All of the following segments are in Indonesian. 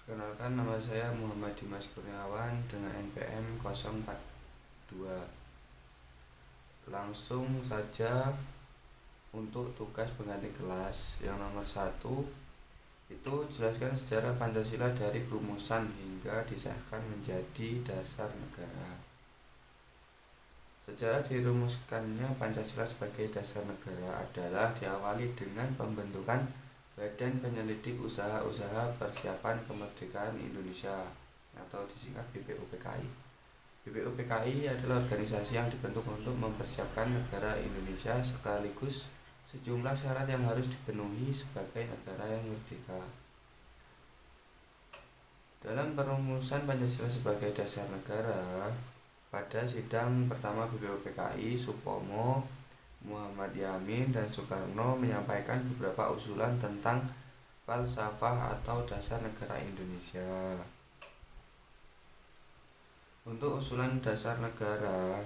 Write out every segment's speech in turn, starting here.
Perkenalkan, nama saya Muhammad Dimas Kurniawan dengan NPM 042. Langsung saja untuk tugas pengganti kelas yang nomor 1 itu jelaskan sejarah Pancasila dari perumusan hingga disahkan menjadi dasar negara. Sejarah dirumuskannya Pancasila sebagai dasar negara adalah diawali dengan pembentukan Badan Penyelidik Usaha-Usaha Persiapan Kemerdekaan Indonesia atau disingkat BPUPKI. BPUPKI adalah organisasi yang dibentuk untuk mempersiapkan negara Indonesia sekaligus sejumlah syarat yang harus dipenuhi sebagai negara yang merdeka. Dalam perumusan Pancasila sebagai dasar negara, pada sidang pertama BPUPKI, Supomo, Muhammad Yamin, dan Soekarno menyampaikan beberapa usulan tentang falsafah atau dasar negara Indonesia. Untuk usulan dasar negara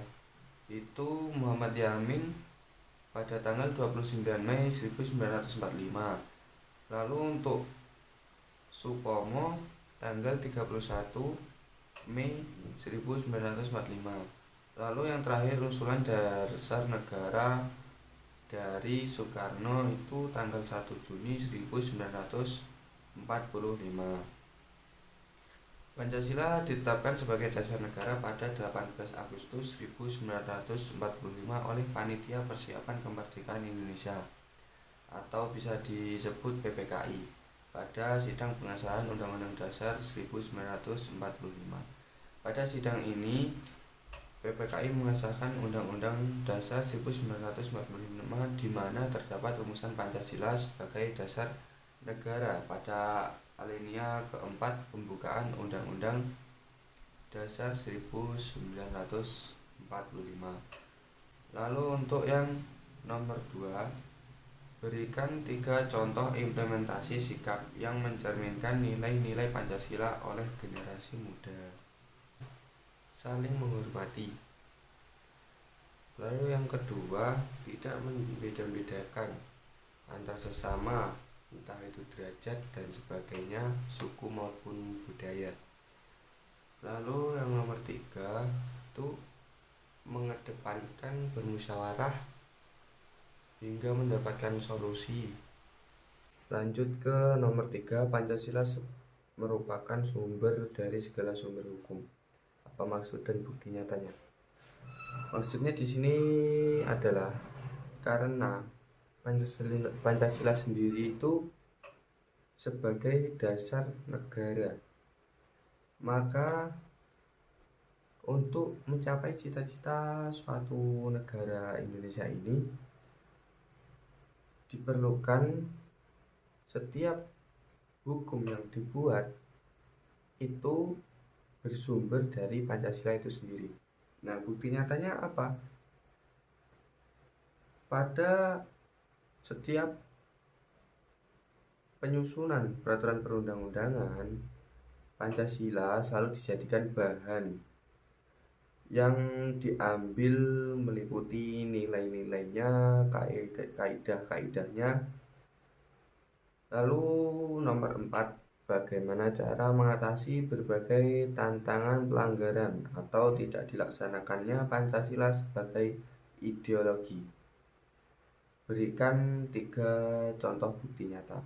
itu Muhammad Yamin pada tanggal 29 Mei 1945. Lalu untuk Supomo tanggal 31 Mei 1945. Lalu yang terakhir usulan dasar negara dari Soekarno itu tanggal 1 Juni 1945. Pancasila ditetapkan sebagai dasar negara pada 18 Agustus 1945 oleh Panitia Persiapan Kemerdekaan Indonesia atau bisa disebut PPKI pada sidang pengesahan Undang-Undang Dasar 1945. Pada sidang ini PPKI mengesahkan Undang-Undang Dasar 1945 di mana terdapat rumusan Pancasila sebagai dasar negara pada alinea keempat pembukaan Undang-Undang Dasar 1945. Lalu untuk yang nomor 2, berikan 3 contoh implementasi sikap yang mencerminkan nilai-nilai Pancasila oleh generasi muda. Saling menghormati. Lalu yang kedua, tidak membeda-bedakan antar sesama, entah itu derajat dan sebagainya, suku maupun budaya. Lalu yang nomor 3 itu mengedepankan bermusyawarah hingga mendapatkan solusi. Lanjut ke nomor 3, Pancasila merupakan sumber dari segala sumber hukum. Apa maksud dan bukti nyatanya? Maksudnya di sini adalah karena Pancasila sendiri itu sebagai dasar negara, maka untuk mencapai cita-cita suatu negara Indonesia ini diperlukan setiap hukum yang dibuat itu bersumber dari Pancasila itu sendiri. Nah, bukti nyatanya apa? Pada setiap penyusunan peraturan perundang-undangan, Pancasila selalu dijadikan bahan yang diambil meliputi nilai-nilainya, kaidah-kaidahnya. Lalu nomor 4, bagaimana cara mengatasi berbagai tantangan pelanggaran atau tidak dilaksanakannya Pancasila sebagai ideologi. Berikan 3 contoh bukti nyata.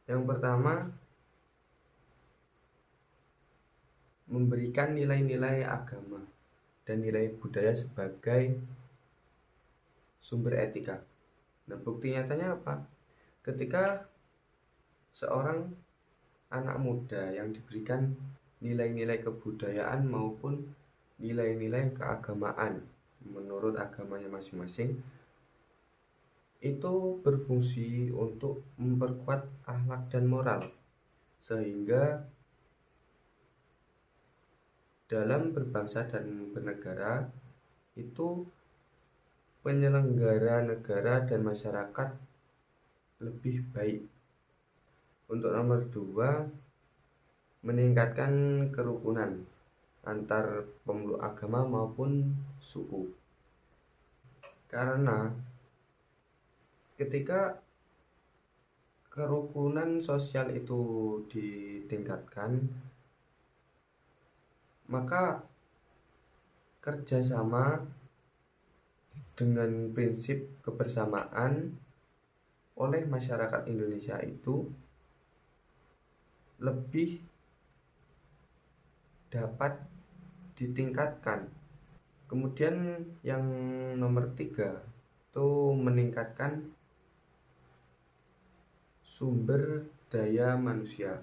Yang pertama, memberikan nilai-nilai agama dan nilai budaya sebagai sumber etika. Nah, bukti nyatanya apa? Ketika seorang anak muda yang diberikan nilai-nilai kebudayaan maupun nilai-nilai keagamaan menurut agamanya masing-masing, itu berfungsi untuk memperkuat akhlak dan moral, sehingga dalam berbangsa dan bernegara itu penyelenggara negara dan masyarakat lebih baik. Untuk nomor 2, meningkatkan kerukunan antar pemeluk agama maupun suku. Karena ketika kerukunan sosial itu ditingkatkan, maka kerjasama dengan prinsip kebersamaan oleh masyarakat Indonesia itu lebih dapat ditingkatkan. Kemudian yang nomor 3 itu meningkatkan sumber daya manusia.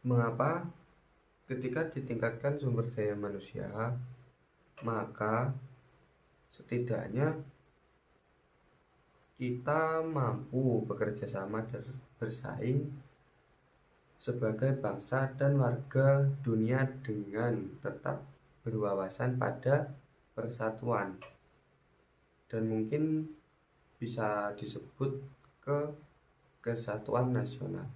Mengapa? Ketika ditingkatkan sumber daya manusia, maka setidaknya kita mampu bekerja sama dan bersaing sebagai bangsa dan warga dunia dengan tetap berwawasan pada persatuan, dan mungkin bisa disebut kesatuan nasional.